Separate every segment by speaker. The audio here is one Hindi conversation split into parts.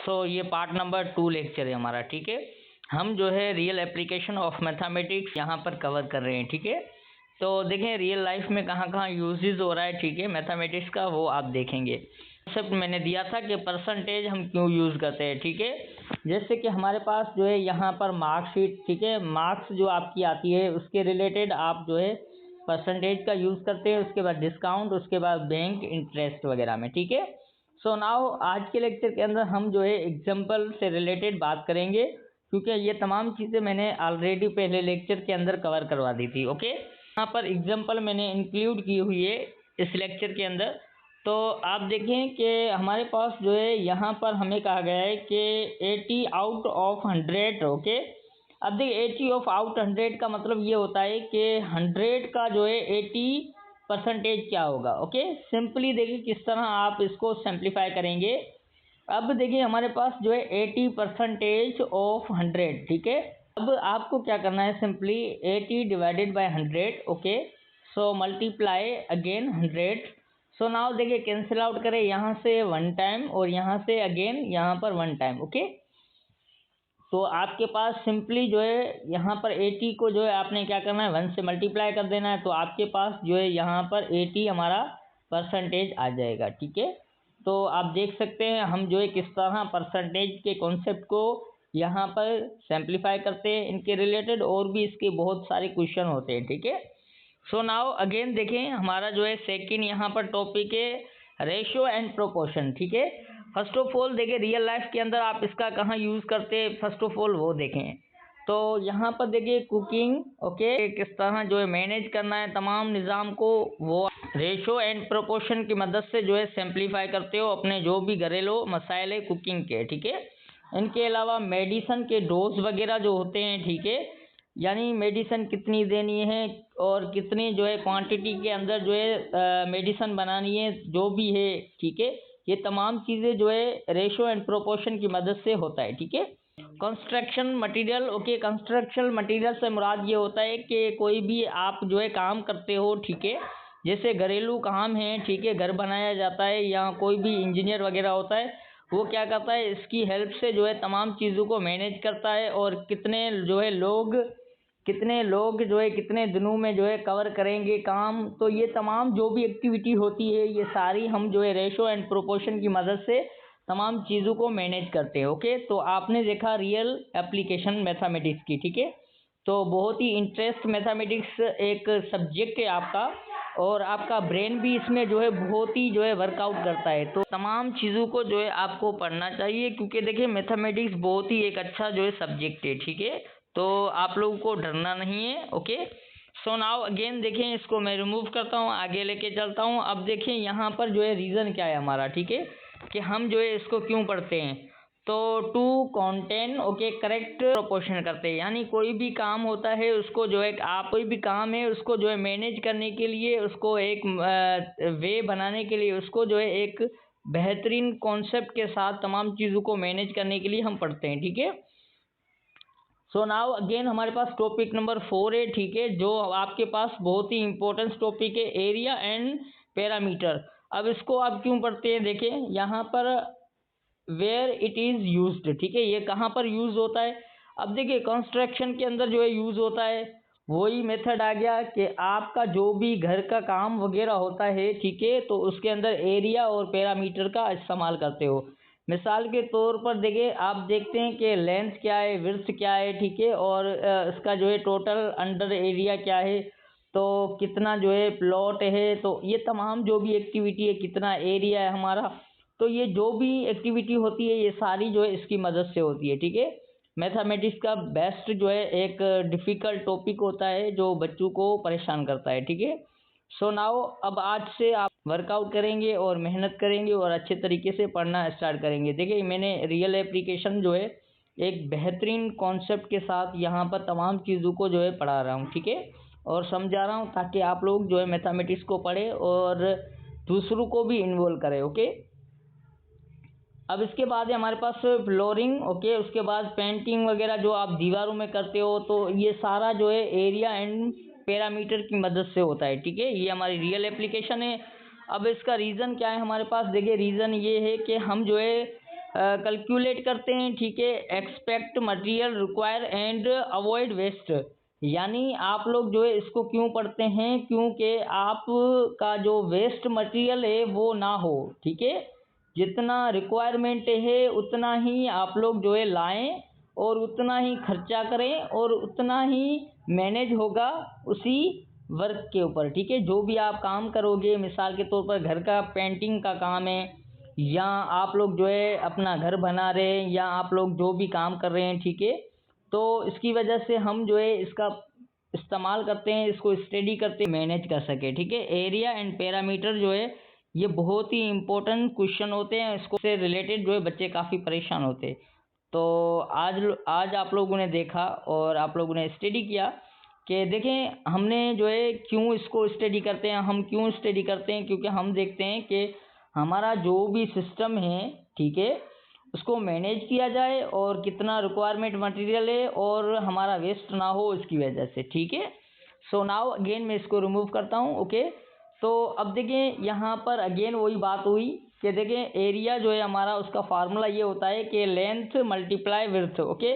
Speaker 1: सो ये पार्ट नंबर 2 लेक्चर है हमारा, ठीक है। हम जो है रियल एप्लीकेशन ऑफ मैथमेटिक्स यहाँ पर कवर कर रहे हैं, ठीक है। तो देखें रियल लाइफ में कहाँ कहाँ यूजेस हो रहा है, ठीक है, मैथमेटिक्स का, वो आप देखेंगे। कॉन्सेप्ट मैंने दिया था कि परसेंटेज हम क्यों यूज़ करते हैं, ठीक है। जैसे कि हमारे पास जो है यहाँ पर मार्कशीट, ठीक है, मार्क्स जो आपकी आती है उसके रिलेटेड आप जो है परसेंटेज का यूज़ करते हैं, उसके बाद डिस्काउंट, उसके बाद बैंक इंटरेस्ट वगैरह में, ठीक है। सो नाउ आज के लेक्चर के अंदर हम जो है एग्जाम्पल से रिलेटेड बात करेंगे, क्योंकि ये तमाम चीज़ें मैंने ऑलरेडी पहले लेक्चर के अंदर कवर करवा दी थी, ओके। यहाँ पर एग्जाम्पल मैंने इंक्लूड की हुई है इस लेक्चर के अंदर। तो आप देखें कि हमारे पास जो है यहाँ पर हमें कहा गया है कि 80 आउट ऑफ 100, ओके। अब देखिए 80 ऑफ आउट 100 का मतलब ये होता है कि 100 का जो है 80% क्या होगा, ओके। सिंपली देखिए किस तरह आप इसको सिंप्लीफाई करेंगे। अब देखिए हमारे पास जो है 80% ऑफ 100, ठीक है। अब आपको क्या करना है, simply 80 divided by 100, okay. So multiply again 100। So now देखिए कैंसिल आउट करें, यहाँ से 1 टाइम और यहाँ से अगेन यहाँ पर 1 टाइम, ओके। तो आपके पास सिंपली जो है यहाँ पर 80 को जो है आपने क्या करना है, 1 से मल्टीप्लाई कर देना है, तो आपके पास जो है यहाँ पर 80 हमारा परसेंटेज आ जाएगा, ठीक है। तो आप देख सकते हैं हम जो है किस तरह परसेंटेज के कॉन्सेप्ट को यहाँ पर सिंप्लीफाई करते हैं इनके रिलेटेड, और भी इसके बहुत सारे क्वेश्चन होते हैं, ठीक है। सो नाउ अगेन देखें हमारा जो है सेकंड यहाँ पर टॉपिक है रेशियो एंड प्रोपोर्शन, ठीक है। फर्स्ट ऑफ ऑल देखिए रियल लाइफ के अंदर आप इसका कहाँ यूज़ करते हैं, फर्स्ट ऑफ ऑल वो देखें। तो यहाँ पर देखिए कुकिंग, ओके, किस तरह जो है मैनेज करना है तमाम निज़ाम को, वो रेशियो एंड प्रोपोर्शन की मदद से जो है सिंप्लीफाई करते हो अपने जो भी घरेलू मसाइल है कुकिंग के, ठीक है। इनके अलावा मेडिसन के डोज वगैरह जो होते हैं, ठीक है, यानी मेडिसन कितनी देनी है और कितनी जो है क्वांटिटी के अंदर जो है मेडिसन बनानी है, जो भी है, ठीक है। ये तमाम चीज़ें जो है रेशियो एंड प्रोपोर्शन की मदद से होता है, ठीक है। Construction material, okay, construction material से मुराद ये होता है कि कोई भी आप जो है काम करते हो, ठीक है, जैसे घरेलू काम है, ठीक है, घर बनाया जाता है या कोई भी इंजीनियर वगैरह होता है, वो क्या करता है इसकी हेल्प से जो है तमाम चीज़ों को मैनेज करता है, और कितने जो है लोग जो है कितने दिनों में जो है कवर करेंगे काम। तो ये तमाम जो भी एक्टिविटी होती है ये सारी हम जो है रेशो एंड प्रोपोर्शन की मदद से तमाम चीज़ों को मैनेज करते हैं, ओके। तो आपने देखा रियल एप्लीकेशन मैथमेटिक्स की, ठीक है। तो बहुत ही इंटरेस्ट मैथमेटिक्स एक सब्जेक्ट है आपका, और आपका ब्रेन भी इसमें जो है बहुत ही जो है वर्कआउट करता है। तो तमाम चीज़ों को जो है आपको पढ़ना चाहिए, क्योंकि देखिए मैथमेटिक्स बहुत ही एक अच्छा जो है सब्जेक्ट है, ठीक है। तो आप लोगों को डरना नहीं है, ओके। सो नाउ अगेन देखें इसको मैं रिमूव करता हूँ, आगे लेके चलता हूँ। अब देखें यहाँ पर जो है रीज़न क्या है हमारा, ठीक है, कि हम जो है इसको क्यों पढ़ते हैं। तो to contain, okay, correct proportion करते हैं, यानी कोई भी काम होता है उसको जो है आप कोई भी काम है उसको जो है मैनेज करने के लिए, उसको एक वे बनाने के लिए, उसको जो है एक बेहतरीन कॉन्सेप्ट के साथ तमाम चीज़ों को मैनेज करने के लिए हम पढ़ते हैं, ठीक है। सो नाउ अगेन हमारे पास टॉपिक नंबर 4 है, ठीक है, जो आपके पास बहुत ही इंपॉर्टेंट टॉपिक है एरिया एंड पैरामीटर। अब इसको आप क्यों पढ़ते हैं, देखिए यहाँ पर वेयर इट इज़ यूज्ड, ठीक है, ये कहाँ पर यूज़ होता है। अब देखिए कंस्ट्रक्शन के अंदर जो है यूज़ होता है, वही मेथड आ गया कि आपका जो भी घर का काम वगैरह होता है, ठीक है, तो उसके अंदर एरिया और पैरामीटर का इस्तेमाल करते हो। मिसाल के तौर पर देखिए आप देखते हैं कि लेंथ क्या है, विड्थ क्या है, ठीक है, और इसका जो है टोटल अंडर एरिया क्या है, तो कितना जो है प्लॉट है, तो ये तमाम जो भी एक्टिविटी है, कितना एरिया है हमारा, तो ये जो भी एक्टिविटी होती है ये सारी जो है इसकी मदद से होती है, ठीक है। मैथमेटिक्स का बेस्ट जो है एक डिफ़िकल्ट टॉपिक होता है जो बच्चों को परेशान करता है, ठीक है। सो नाउ अब आज से आप वर्कआउट करेंगे और मेहनत करेंगे और अच्छे तरीके से पढ़ना स्टार्ट करेंगे। देखिए मैंने रियल एप्लीकेशन जो है एक बेहतरीन कॉन्सेप्ट के साथ यहाँ पर तमाम चीज़ों को जो है पढ़ा रहा हूँ, ठीक है, और समझा रहा हूँ, ताकि आप लोग जो है मैथमेटिक्स को पढ़ें और दूसरों को भी इन्वॉल्व करें, ओके। अब इसके बाद है हमारे पास फ्लोरिंग, ओके, उसके बाद पेंटिंग वगैरह जो आप दीवारों में करते हो, तो ये सारा जो है एरिया एंड पैरामीटर की मदद से होता है, ठीक है। ये हमारी रियल एप्लीकेशन है। अब इसका रीज़न क्या है हमारे पास, देखिए रीज़न ये है कि हम जो है कैलकुलेट करते हैं, ठीक है। Expect material require and avoid waste, यानी आप लोग जो है इसको क्यों पढ़ते हैं, क्योंकि आप का जो वेस्ट मटेरियल है वो ना हो, ठीक है। जितना रिक्वायरमेंट है उतना ही आप लोग जो है लाएं और उतना ही खर्चा करें और उतना ही मैनेज होगा उसी वर्क के ऊपर, ठीक है। जो भी आप काम करोगे, मिसाल के तौर पर घर का पेंटिंग का काम है, या आप लोग जो है अपना घर बना रहे हैं, या आप लोग जो भी काम कर रहे हैं, ठीक है। तो इसकी वजह से हम जो है इसका इस्तेमाल करते हैं, इसको स्टडी करते हैं, मैनेज कर सके, ठीक है। एरिया एंड पैरामीटर जो है ये बहुत ही इम्पोर्टेंट क्वेश्चन होते हैं, इसको से रिलेटेड जो है बच्चे काफ़ी परेशान होते हैं। तो आज आप लोगों ने देखा और आप लोगों ने स्टडी किया कि देखें हमने जो है क्यों इसको स्टडी करते हैं, हम क्यों स्टडी करते हैं, क्योंकि हम देखते हैं कि हमारा जो भी सिस्टम है, ठीक है, उसको मैनेज किया जाए और कितना रिक्वायरमेंट मटेरियल है और हमारा वेस्ट ना हो इसकी वजह से, ठीक है। सो नाउ अगेन मैं इसको रिमूव करता हूँ, ओके। तो अब देखें यहाँ पर अगेन वही बात हुई कि देखें एरिया जो है हमारा, उसका फार्मूला ये होता है कि लेंथ मल्टीप्लाई विड्थ, ओके।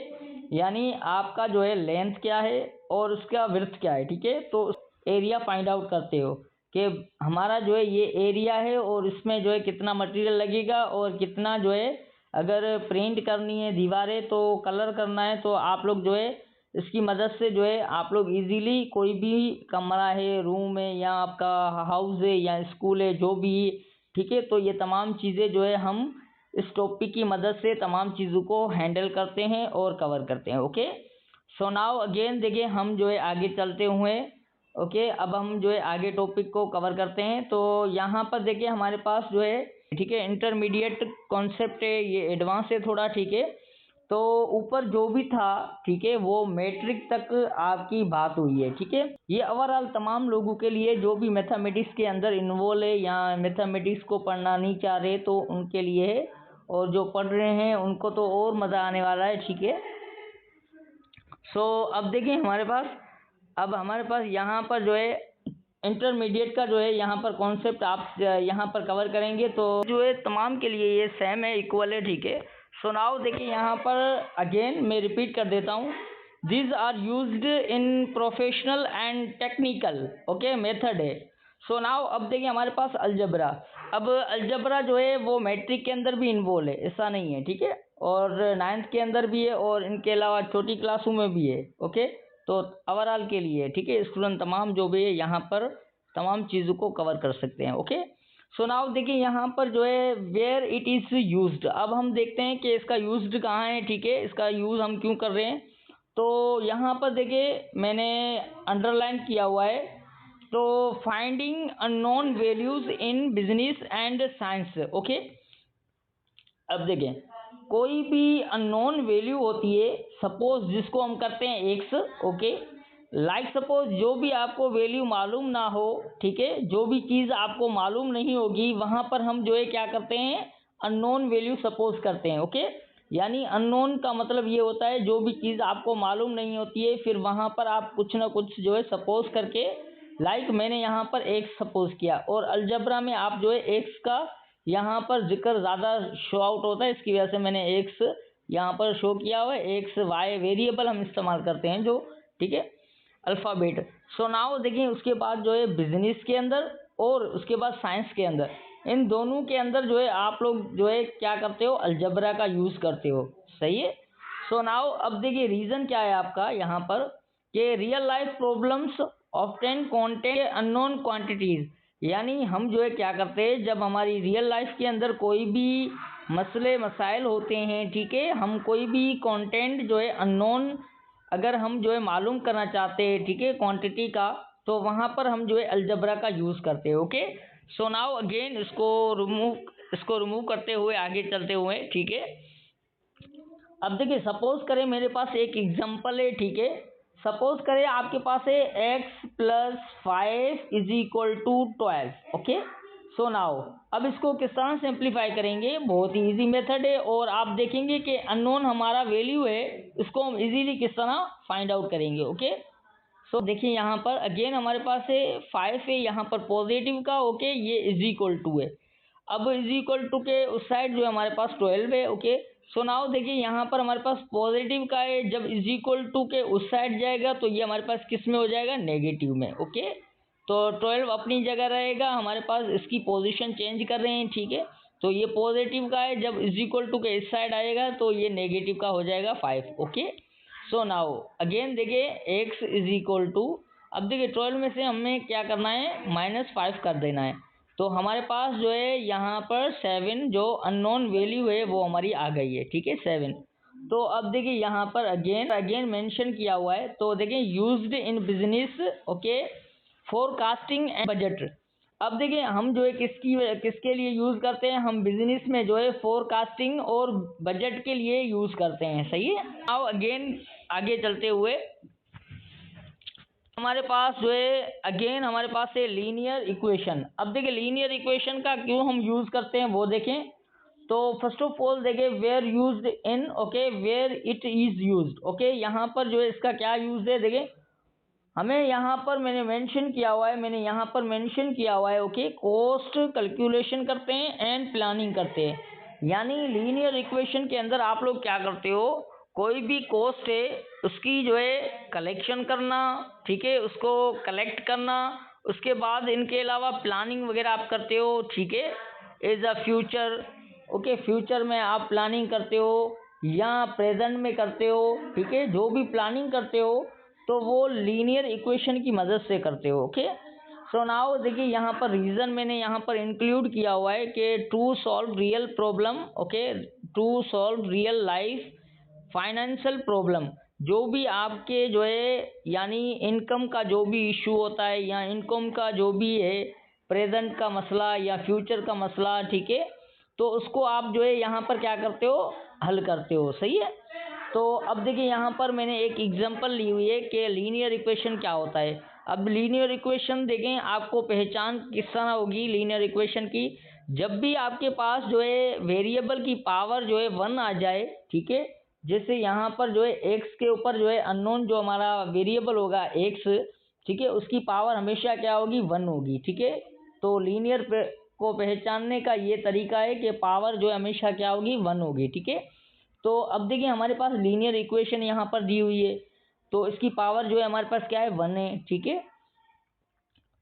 Speaker 1: यानी आपका जो है लेंथ क्या है और उसका विड्थ क्या है, ठीक है। तो एरिया फाइंड आउट करते हो कि हमारा जो है ये एरिया है और इसमें जो है कितना मटेरियल लगेगा और कितना जो है, अगर प्रिंट करनी है दीवारें तो कलर करना है, तो आप लोग जो है इसकी मदद से जो है आप लोग इजीली कोई भी कमरा है, रूम है, या आपका हाउस है या स्कूल है, जो भी, ठीक है। तो ये तमाम चीज़ें जो है हम इस टॉपिक की मदद से तमाम चीज़ों को हैंडल करते हैं और कवर करते हैं, ओके। सो नाउ अगेन देखिए हम जो है आगे चलते हुए, ओके, अब हम जो है आगे टॉपिक को कवर करते हैं। तो यहाँ पर देखिए हमारे पास जो है, ठीक है, इंटरमीडिएट कॉन्सेप्ट है, ये एडवांस है थोड़ा, ठीक है। तो ऊपर जो भी था, ठीक है, वो मैट्रिक तक आपकी बात हुई है, ठीक है। ये ओवरऑल तमाम लोगों के लिए जो भी मैथमेटिक्स के अंदर इन्वॉल्व है या मैथमेटिक्स को पढ़ना नहीं चाह रहे तो उनके लिए है, और जो पढ़ रहे हैं उनको तो और मज़ा आने वाला है, ठीक है। सो अब देखिए हमारे पास यहाँ पर जो है इंटरमीडिएट का जो है यहाँ पर कॉन्सेप्ट आप यहाँ पर कवर करेंगे, तो जो है तमाम के लिए ये सेम है, इक्वल है, ठीक है। सो नाउ देखिए यहाँ पर अगेन मैं रिपीट कर देता हूँ, these are used in professional and technical, okay, method है। सो नाउ अब देखिए हमारे पास अलजबरा, अब अलजबरा जो है वो मैट्रिक के अंदर भी इन्वॉल्व है, ऐसा नहीं है, ठीक है, और 9th के अंदर भी है और इनके अलावा छोटी क्लासों में भी है, ओके। तो ओवरऑल के लिए, ठीक है, स्टूडेंट तमाम जो भी है यहाँ पर तमाम चीज़ों को कवर कर सकते हैं, ओके। सो नाउ देखिए यहाँ पर जो है वेयर इट इज़ यूज्ड, अब हम देखते हैं कि इसका यूज्ड कहाँ है, ठीक है, इसका यूज़ हम क्यों कर रहे हैं। तो यहाँ पर देखिए मैंने अंडरलाइन किया हुआ है, तो finding unknown values in business and science, okay. अब देखें कोई भी अननोन वैल्यू होती है, सपोज जिसको हम करते हैं एक्स, ओके, लाइक सपोज जो भी आपको वैल्यू मालूम ना हो, ठीक है, जो भी चीज़ आपको मालूम नहीं होगी वहाँ पर हम जो है क्या करते हैं, अननोन वैल्यू सपोज करते हैं, ओके। यानी अननोन का मतलब ये होता है जो भी चीज़ आपको मालूम नहीं होती है, फिर वहाँ पर आप कुछ ना कुछ जो है सपोज करके, लाइक मैंने यहाँ पर एक्स सपोज किया, और अलजबरा में आप जो है एक्स का यहाँ पर जिक्र ज़्यादा शो आउट होता है, इसकी वजह से मैंने एक्स यहाँ पर शो किया हुआ है। एक्स वाई वेरिएबल हम इस्तेमाल करते हैं जो, ठीक है, अल्फ़ाबेट। सो नाउ देखिए उसके बाद जो है बिजनेस के अंदर और उसके बाद साइंस के अंदर, इन दोनों के अंदर जो है आप लोग जो है क्या करते हो, अलजबरा का यूज़ करते हो, सही है। सो नाउ अब देखिए रीज़न क्या है आपका यहाँ पर कि real life problems often contain unknown quantities, यानी हम जो है क्या करते हैं जब हमारी रियल लाइफ के अंदर कोई भी मसले मसाइल होते हैं, ठीक है, हम कोई भी कंटेंट जो है अननोन अगर हम जो है मालूम करना चाहते हैं, ठीक है, क्वांटिटी का, तो वहाँ पर हम जो है अलजबरा का यूज़ करते हैं, ओके। सो नाउ अगेन इसको रिमूव करते हुए आगे चलते हुए, ठीक है। अब देखिए सपोज करें मेरे पास एक एग्जांपल है, ठीक है, सपोज करें आपके पास है x plus 5 is equal to 12, okay. So now अब इसको किस तरह सिंप्लीफाई करेंगे, बहुत ही इजी मेथड है, और आप देखेंगे कि अननोन हमारा वैल्यू है, इसको हम इजीली किस तरह फाइंड आउट करेंगे, ओके। सो देखिए यहाँ पर अगेन हमारे पास है 5 है यहाँ पर पॉजिटिव का, ओके, ये इज इक्वल टू है। अब इज इक्वल टू के उस साइड जो है हमारे पास 12 है। ओके, सो नाउ देखिए यहाँ पर हमारे पास पॉजिटिव का है, जब इज इक्वल टू के उस साइड जाएगा तो ये हमारे पास किस में हो जाएगा, नेगेटिव में। ओके, तो 12 अपनी जगह रहेगा, हमारे पास इसकी पोजीशन चेंज कर रहे हैं, ठीक है। तो ये पॉजिटिव का है, जब इज इक्वल टू के इस साइड आएगा तो ये नेगेटिव का हो जाएगा 5। ओके, सो नाउ अगेन देखिए x इज इक्वल टू, अब देखिए 12 में से हमें क्या करना है, -5 कर देना है। तो हमारे पास जो है यहाँ पर 7 जो अननोन वैल्यू है वो हमारी आ गई है, ठीक है, 7। तो अब देखिए यहाँ पर अगेन मेंशन किया हुआ है, तो देखिए used in business, okay, forecasting and budget. अब देखिए हम जो है किसके लिए यूज़ करते हैं, हम बिजनेस में जो है फोरकास्टिंग और बजट के लिए यूज़ करते हैं, सही है। अब अगेन आगे चलते हुए हमारे पास जो है अगेन हमारे पास है लीनियर इक्वेशन। अब देखिए लीनियर इक्वेशन का क्यों हम यूज़ करते हैं वो देखें। तो फर्स्ट ऑफ ऑल देखिए where used in, okay, where it is used. Okay, यहाँ पर जो है इसका क्या यूज़ है, देखिए हमें यहाँ पर मैंने मेंशन किया हुआ है, ओके, कॉस्ट कैलकुलेशन करते हैं एंड प्लानिंग करते हैं। यानी लीनियर इक्वेशन के अंदर आप लोग क्या करते हो, कोई भी कॉस्ट है उसकी जो है कलेक्शन करना, ठीक है, उसको कलेक्ट करना, उसके बाद इनके अलावा प्लानिंग वगैरह आप करते हो, ठीक है, as a future. Okay, future में आप प्लानिंग करते हो या प्रेजेंट में करते हो, ठीक है, जो भी प्लानिंग करते हो तो वो लीनियर इक्वेशन की मदद से करते हो। ओके, सो नाउ देखिए यहाँ पर रीज़न मैंने यहाँ पर इंक्लूड किया हुआ है कि to solve real problem, okay, to solve real life financial problem. जो भी आपके जो है यानी इनकम का जो भी इशू होता है या इनकम का जो भी है प्रेजेंट का मसला या फ्यूचर का मसला, ठीक है, तो उसको आप जो है यहाँ पर क्या करते हो, हल करते हो, सही है। तो अब देखिए यहाँ पर मैंने एक एग्जांपल ली हुई है कि लीनियर इक्वेशन क्या होता है। अब लीनियर इक्वेशन देखें, आपको पहचान किस तरह होगी लीनियर इक्वेशन की, जब भी आपके पास जो है वेरिएबल की पावर जो है 1 आ जाए, ठीक है, जैसे यहाँ पर जो है एक्स के ऊपर जो है अननोन जो हमारा वेरिएबल होगा एक्स, ठीक है, उसकी पावर हमेशा क्या होगी, 1 होगी, ठीक है। तो लीनियर को पहचानने का ये तरीका है कि पावर जो है हमेशा क्या होगी, 1 होगी, ठीक है। तो अब देखिए हमारे पास लीनियर इक्वेशन यहाँ पर दी हुई है, तो इसकी पावर जो है हमारे पास क्या है, 1 है, ठीक है।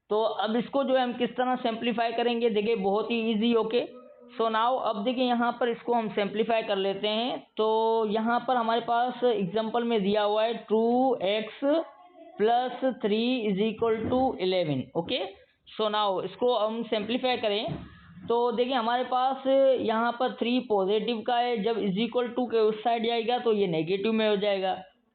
Speaker 1: तो अब इसको जो है हम किस तरह सिंप्लीफाई करेंगे, देखिए बहुत ही इजी। ओके, सो नाउ अब देखिए यहाँ पर इसको हम सिंप्लीफाई कर लेते हैं। तो यहाँ पर हमारे पास एग्जांपल में दिया हुआ है 2x + 3 is equal to 11। Okay, so now इसको हम सिंप्लीफाई करें तो देखिए हमारे पास यहाँ पर 3 पॉजिटिव का है, जब इज इक्वल टू के उस साइड जाएगा तो ये नेगेटिव में हो जाएगा।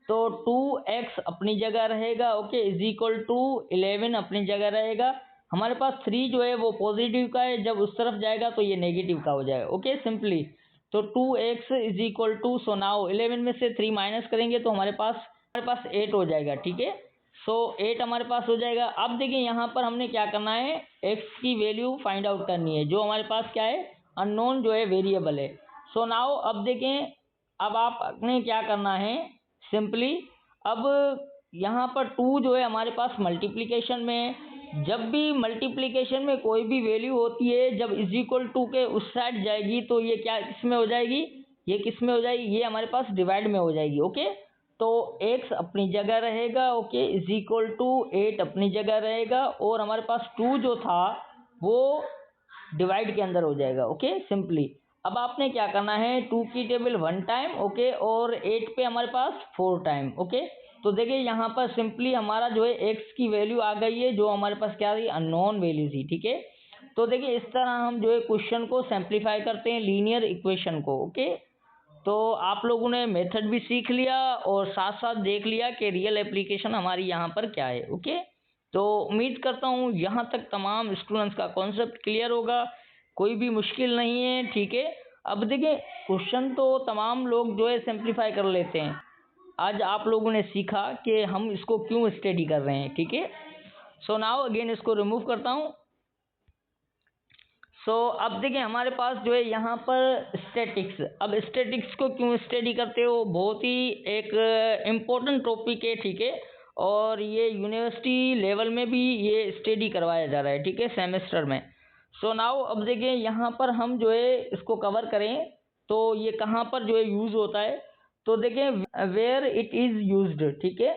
Speaker 1: तो 2x अपनी जगह रहेगा, ओके, इज इक्वल टू 11 अपनी जगह रहेगा। हमारे पास 3 जो है वो पॉजिटिव का है, जब उस तरफ जाएगा तो ये नेगेटिव का हो जाएगा। ओके, सिंपली तो 2x is equal to, so now 11 में से 3 माइनस करेंगे तो हमारे पास 8 हो जाएगा, ठीक है। सो 8 हमारे पास हो जाएगा। अब देखिए यहाँ पर हमने क्या करना है, x की वैल्यू फाइंड आउट करनी है, जो हमारे पास क्या है, अननोन जो है वेरिएबल है। सो नाउ अब देखें, अब आपने क्या करना है, सिंपली अब यहाँ पर 2 जो है हमारे पास मल्टीप्लिकेशन में है, जब भी मल्टीप्लिकेशन में कोई भी वैल्यू होती है, जब इज इक्वल टू के उस साइड जाएगी तो ये क्या किस में हो जाएगी, ये किस में हो जाएगी, ये हमारे पास डिवाइड में हो जाएगी। ओके, तो x अपनी जगह रहेगा, ओके, इज इक्वल टू 8 अपनी जगह रहेगा, और हमारे पास 2 जो था वो डिवाइड के अंदर हो जाएगा। ओके, सिंपली अब आपने क्या करना है, 2 की टेबल 1 टाइम, ओके, और 8 पे हमारे पास 4 टाइम। ओके, तो देखिए यहाँ पर सिंपली हमारा जो है x की वैल्यू आ गई है, जो हमारे पास क्या थी, अननोन वैल्यू थी, ठीक है। तो देखिए इस तरह हम जो है क्वेश्चन को सिंप्लीफाई करते हैं, लीनियर इक्वेशन को। ओके, तो आप लोगों ने मेथड भी सीख लिया और साथ साथ देख लिया कि रियल एप्लीकेशन हमारी यहाँ पर क्या है। ओके, तो उम्मीद करता हूँ यहाँ तक तमाम स्टूडेंट्स का कॉन्सेप्ट क्लियर होगा, कोई भी मुश्किल नहीं है, ठीक है। अब देखिए क्वेश्चन तो तमाम लोग जो है सिंप्लीफाई कर लेते हैं, आज आप लोगों ने सीखा कि हम इसको क्यों स्टडी कर रहे हैं, ठीक है। सो नाउ अगेन इसको रिमूव करता हूँ। सो अब देखिए हमारे पास जो है यहाँ पर स्टैटिक्स, अब स्टैटिक्स को क्यों स्टडी करते हो, बहुत ही एक इम्पोर्टेंट टॉपिक है, ठीक है, और ये यूनिवर्सिटी लेवल में भी ये स्टडी करवाया जा रहा है, ठीक है, सेमेस्टर में। सो नाउ अब देखिए यहाँ पर हम जो है इसको कवर करें तो ये कहाँ पर जो है यूज़ होता है, तो देखिए वेयर इट इज़ यूज्ड, ठीक है।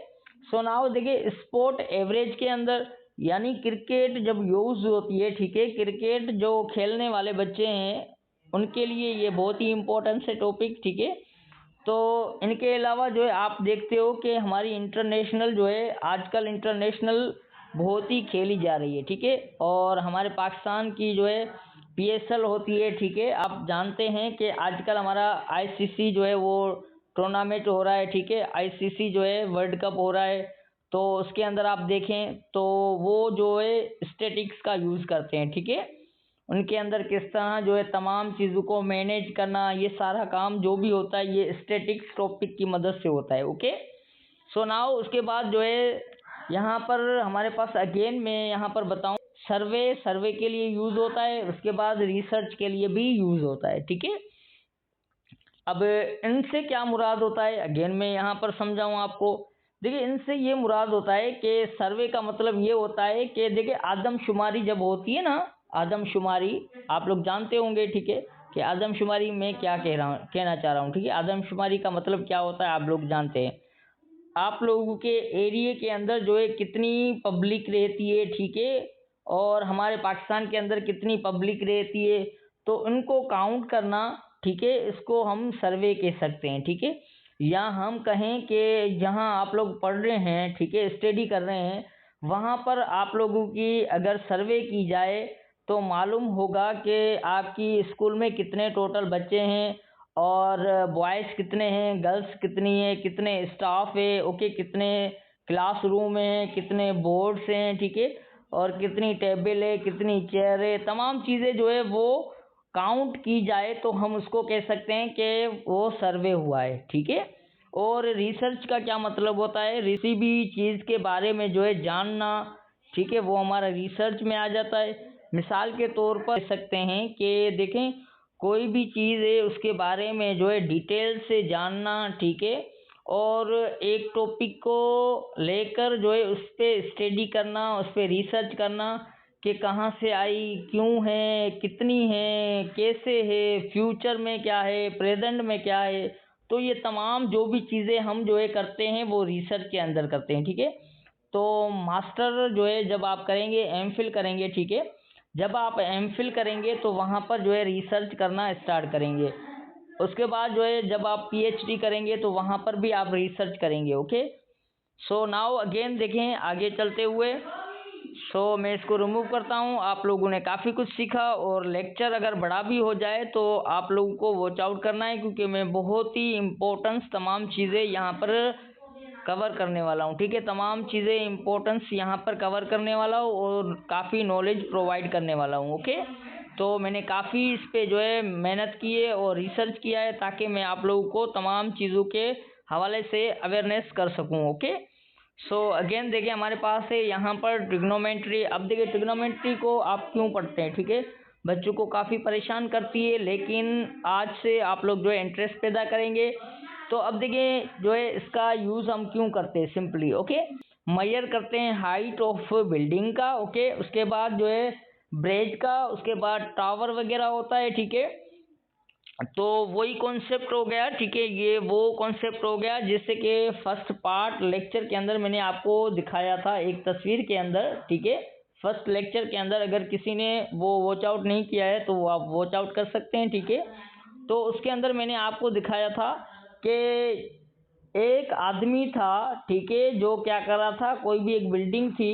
Speaker 1: सो नाउ देखिए स्पोर्ट एवरेज के अंदर, यानी क्रिकेट जब यूज़ होती है, ठीक है, क्रिकेट जो खेलने वाले बच्चे हैं उनके लिए ये बहुत ही इम्पोर्टेंट है टॉपिक, ठीक है। तो इनके अलावा जो है आप देखते हो कि हमारी इंटरनेशनल जो है आजकल इंटरनेशनल बहुत ही खेली जा रही है, ठीक है। और हमारे पाकिस्तान की जो है पीएसएल होती है, ठीक है। आप जानते हैं कि आजकल हमारा आईसीसी जो है वो टूर्नामेंट हो रहा है, ठीक है। आईसीसी जो है वर्ल्ड कप हो रहा है, तो उसके अंदर आप देखें तो वो जो है स्टैटिक्स का यूज़ करते हैं, ठीक है। उनके अंदर किस तरह जो है तमाम चीज़ों को मैनेज करना, ये सारा काम जो भी होता है ये स्टैटिक्स टॉपिक की मदद से होता है, ओके। सो नाउ उसके बाद जो है यहाँ पर हमारे पास अगेन मैं यहाँ पर बताऊँ, सर्वे के लिए यूज़ होता है, उसके बाद रिसर्च के लिए भी यूज़ होता है, ठीक है। अब इनसे क्या मुराद होता है, अगेन मैं यहाँ पर समझाऊँ आपको। देखिए इनसे ये मुराद होता है कि सर्वे का मतलब ये होता है कि देखिए आदमशुमारी जब होती है ना, आदमशुमारी आप लोग जानते होंगे, ठीक है, कि आदमशुमारी में क्या कहना चाह रहा हूँ, ठीक है। आदमशुमारी का मतलब क्या होता है आप लोग जानते हैं। आप लोगों के एरिया के अंदर जो है कितनी पब्लिक रहती है, ठीक है, और हमारे पाकिस्तान के अंदर कितनी पब्लिक रहती है, तो उनको काउंट करना, ठीक है, इसको हम सर्वे कह सकते हैं, ठीक है। या हम कहें कि जहाँ आप लोग पढ़ रहे हैं, ठीक है, स्टडी कर रहे हैं, वहाँ पर आप लोगों की अगर सर्वे की जाए तो मालूम होगा कि आपकी स्कूल में कितने टोटल बच्चे हैं, और बॉयज़ कितने हैं, गर्ल्स कितनी है, कितने स्टाफ है, ओके, कितने क्लासरूम हैं, कितने बोर्ड्स हैं, ठीक है, और कितनी टेबल है, कितनी चेयर है, तमाम चीज़ें जो है वो काउंट की जाए तो हम उसको कह सकते हैं कि वो सर्वे हुआ है, ठीक है। और रिसर्च का क्या मतलब होता है, किसी भी चीज़ के बारे में जो है जानना, ठीक है, वो हमारा रिसर्च में आ जाता है। मिसाल के तौर पर कह सकते हैं कि देखें कोई भी चीज़ है उसके बारे में जो है डिटेल से जानना, ठीक है, और एक टॉपिक को लेकर जो है उस पर स्टडी करना, उस पर रिसर्च करना कि कहाँ से आई, क्यों है, कितनी है, कैसे है, फ्यूचर में क्या है, प्रेजेंट में क्या है। तो ये तमाम जो भी चीज़ें हम जो है करते हैं वो रिसर्च के अंदर करते हैं, ठीक है। तो मास्टर जो है जब आप करेंगे, एमफिल करेंगे, ठीक है, जब आप एमफिल करेंगे तो वहाँ पर जो है रिसर्च करना स्टार्ट करेंगे। उसके बाद जो है जब आप पीएचडी करेंगे तो वहाँ पर भी आप रिसर्च करेंगे, ओके। सो नाउ अगेन देखें आगे चलते हुए, सो मैं इसको रिमूव करता हूँ। आप लोगों ने काफ़ी कुछ सीखा, और लेक्चर अगर बड़ा भी हो जाए तो आप लोगों को वॉच आउट करना है, क्योंकि मैं बहुत ही इम्पोर्टेंस तमाम चीज़ें यहाँ पर कवर करने वाला हूँ, ठीक है। तमाम चीज़ें इम्पोर्टेंस यहाँ पर कवर करने वाला हूँ और काफ़ी नॉलेज प्रोवाइड करने वाला हूँ, ओके। तो मैंने काफ़ी इस पे जो है मेहनत की है और रिसर्च किया है ताकि मैं आप लोगों को तमाम चीज़ों के हवाले से अवेयरनेस कर सकूँ, ओके। सो अगेन देखिए हमारे पास है यहाँ पर ट्रिग्नोमेट्री। अब देखिए ट्रिग्नोमेट्री को आप क्यों पढ़ते हैं, ठीक है, बच्चों को काफ़ी परेशान करती है, लेकिन आज से आप लोग जो है इंटरेस्ट पैदा करेंगे। तो अब देखिए जो है इसका यूज़ हम क्यों करते हैं, सिंपली, ओके, मेजर करते हैं हाइट ऑफ बिल्डिंग का, ओके, उसके बाद जो है ब्रिज का, उसके बाद टावर वगैरह होता है, ठीक है। तो वही कॉन्सेप्ट हो गया, ठीक है, ये वो कॉन्सेप्ट हो गया जिससे कि फर्स्ट पार्ट लेक्चर के अंदर मैंने आपको दिखाया था एक तस्वीर के अंदर, ठीक है। फर्स्ट लेक्चर के अंदर अगर किसी ने वो वॉच आउट नहीं किया है तो वो आप वॉच आउट कर सकते हैं, ठीक है। तो उसके अंदर मैंने आपको दिखाया था कि एक आदमी था, ठीक है, जो क्या कर रहा था, कोई भी एक बिल्डिंग थी,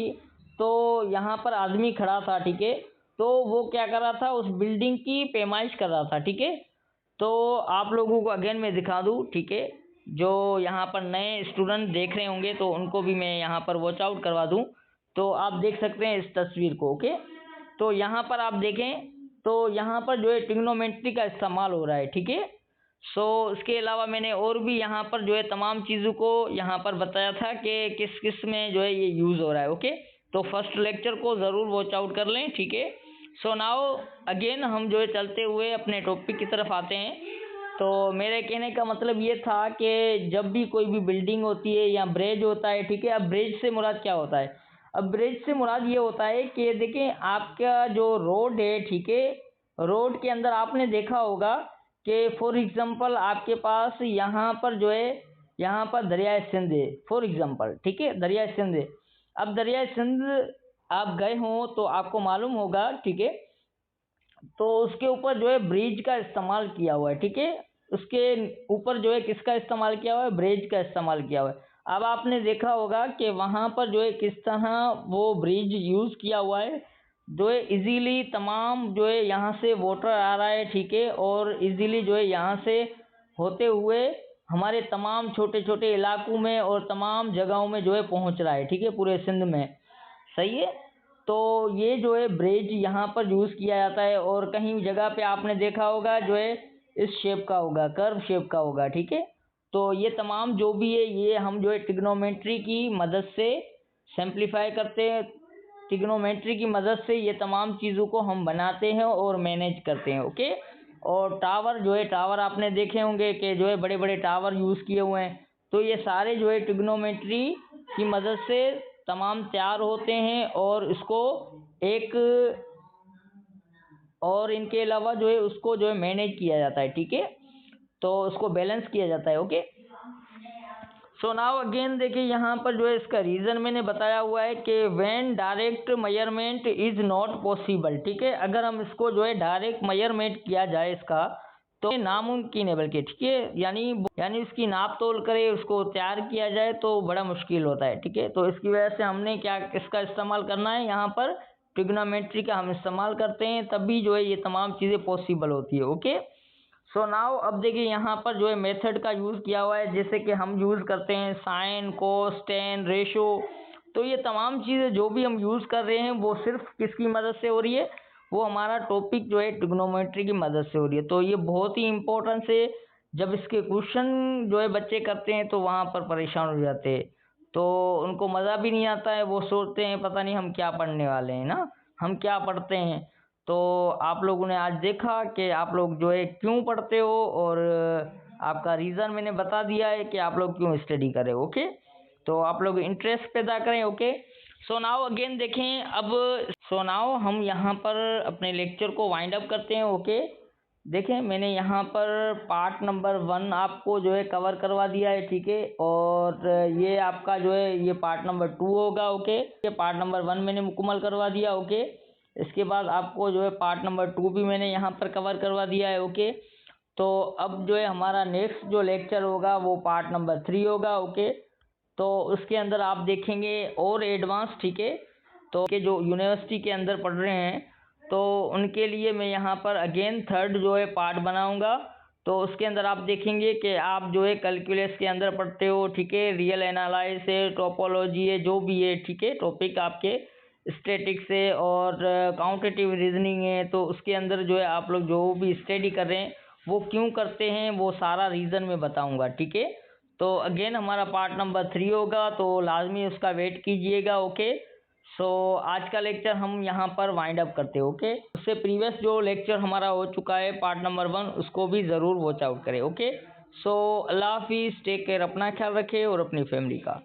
Speaker 1: तो यहाँ पर आदमी खड़ा था, ठीक है, तो वो क्या कर रहा था, उस बिल्डिंग की पैमाइश कर रहा था, ठीक है। तो आप लोगों को अगेन मैं दिखा दूँ, ठीक है, जो यहाँ पर नए स्टूडेंट देख रहे होंगे तो उनको भी मैं यहाँ पर वॉच आउट करवा दूँ। तो आप देख सकते हैं इस तस्वीर को, ओके। तो यहाँ पर आप देखें तो यहाँ पर जो है ट्रिग्नोमेट्री का इस्तेमाल हो रहा है, ठीक है। सो इसके अलावा मैंने और भी यहाँ पर जो है तमाम चीज़ों को यहाँ पर बताया था कि किस किस में जो है ये यूज़ हो रहा है, ओके। तो फर्स्ट लेक्चर को ज़रूर वॉच आउट कर लें, ठीक है। सो नाउ अगेन हम जो है चलते हुए अपने टॉपिक की तरफ आते हैं। तो मेरे कहने का मतलब ये था कि जब भी कोई भी बिल्डिंग होती है या ब्रिज होता है, ठीक है, अब ब्रिज से मुराद क्या होता है, अब ब्रिज से मुराद ये होता है कि देखें आपका जो रोड है, ठीक है, रोड के अंदर आपने देखा होगा कि फॉर एग्जांपल आपके पास यहाँ पर जो है, यहाँ पर दरियाए सिंध है फॉर एग्जांपल, ठीक है, दरियाए सिंध है। अब दरियाए सिंध आप गए हों तो आपको मालूम होगा, ठीक है, तो उसके ऊपर जो है ब्रिज का इस्तेमाल किया हुआ है, ठीक है, उसके ऊपर जो है किसका इस्तेमाल किया हुआ है, ब्रिज का इस्तेमाल किया हुआ है। अब आपने देखा होगा कि वहाँ पर जो है किस तरह वो ब्रिज यूज़ किया हुआ है, जो है इजीली तमाम जो है यहाँ से वाटर आ रहा है, ठीक है, और इजीली जो है यहाँ से होते हुए हमारे तमाम छोटे छोटे इलाकों में और तमाम जगहों में जो है पहुँच रहा है, ठीक है, पूरे सिंध में, सही है। तो ये जो है ब्रिज यहाँ पर यूज़ किया जाता है, और कहीं जगह पे आपने देखा होगा जो है इस शेप का होगा, कर्व शेप का होगा, ठीक है। तो ये तमाम जो भी है ये हम जो है ट्रिग्नोमेट्री की मदद से सिंप्लीफाई करते हैं, ट्रिग्नोमेट्री की मदद से ये तमाम चीज़ों को हम बनाते हैं और मैनेज करते हैं, ओके। और टावर जो है, टावर आपने देखे होंगे कि जो है बड़े बड़े टावर यूज़ किए हुए हैं, तो ये सारे जो है ट्रिग्नोमेट्री की मदद से तमाम तैयार होते हैं, और इसको एक और इनके अलावा जो है उसको जो है मैनेज किया जाता है, ठीक है, तो उसको बैलेंस किया जाता है, ओके। सो नाउ अगेन देखिए यहाँ पर जो है इसका रीज़न मैंने बताया हुआ है कि when direct measurement is not possible, ठीक है, अगर हम इसको जो है डायरेक्ट मेजरमेंट किया जाए इसका तो ये नामुमकिन है, बल्कि, ठीक है, यानी उसकी नाप तोल करे, उसको तैयार किया जाए तो बड़ा मुश्किल होता है, ठीक है। तो इसकी वजह से हमने क्या किसका इस्तेमाल करना है, यहाँ पर ट्रिग्नोमेट्री का हम इस्तेमाल करते हैं, तभी जो है ये तमाम चीज़ें पॉसिबल होती है, ओके। सो नाउ अब देखिए यहाँ पर जो है मेथड का यूज़ किया हुआ है, जैसे कि हम यूज़ करते हैं साइन, कोस, टेन, रेशो। तो ये तमाम चीज़ें जो भी हम यूज़ कर रहे हैं वो सिर्फ किसकी मदद से हो रही है, वो हमारा टॉपिक जो है ट्रिग्नोमेट्री की मदद से हो रही है। तो ये बहुत ही इम्पोर्टेंस है, जब इसके क्वेश्चन जो है बच्चे करते हैं तो वहाँ पर परेशान हो जाते हैं, तो उनको मज़ा भी नहीं आता है, वो सोचते हैं पता नहीं हम क्या पढ़ने वाले हैं ना, हम क्या पढ़ते हैं। तो आप लोगों ने आज देखा कि आप लोग जो है क्यों पढ़ते हो, और आपका रीज़न मैंने बता दिया है कि आप लोग क्यों स्टडी करें, ओके। तो आप लोग इंटरेस्ट पैदा करें, ओके। सो नाउ अगेन देखें अब, सो नाउ हम यहाँ पर अपने लेक्चर को वाइंड अप करते हैं, ओके। देखें मैंने यहाँ पर पार्ट नंबर 1 आपको जो है कवर करवा दिया है, ठीक है, और ये आपका जो है ये पार्ट नंबर 2 होगा, ओके। ये पार्ट नंबर 1 मैंने मुकम्मल करवा दिया, ओके। इसके बाद आपको जो है पार्ट नंबर 2 भी मैंने यहाँ पर कवर करवा दिया है, ओके। तो अब जो है हमारा नेक्स्ट जो लेक्चर होगा वो पार्ट नंबर 3 होगा, ओके। तो उसके अंदर आप देखेंगे और एडवांस, ठीक है, तो के जो यूनिवर्सिटी के अंदर पढ़ रहे हैं तो उनके लिए मैं यहाँ पर अगेन थर्ड जो है पार्ट बनाऊँगा। तो उसके अंदर आप देखेंगे कि आप जो है कैलकुलस के अंदर पढ़ते हो, ठीक है, रियल एनालाइसिस है, टोपोलॉजी है, जो भी है, ठीक है, टॉपिक आपके स्टैटिक्स है और काउंटेटिव रीजनिंग है, तो उसके अंदर जो है आप लोग जो भी स्टडी कर रहे हैं वो क्यों करते हैं वो सारा रीज़न मैं बताऊंगा, ठीक है। तो अगेन हमारा पार्ट नंबर 3 होगा, तो लाजमी उसका वेट कीजिएगा, ओके। सो आज का लेक्चर हम यहाँ पर वाइंड अप करते हैं, ओके। उससे प्रीवियस जो लेक्चर हमारा हो चुका है पार्ट नंबर 1 उसको भी ज़रूर वॉच आउट करें, ओके। सो अल्लाह हाफिज़, टेक केयर, अपना ख्याल रखें और अपनी फैमिली का।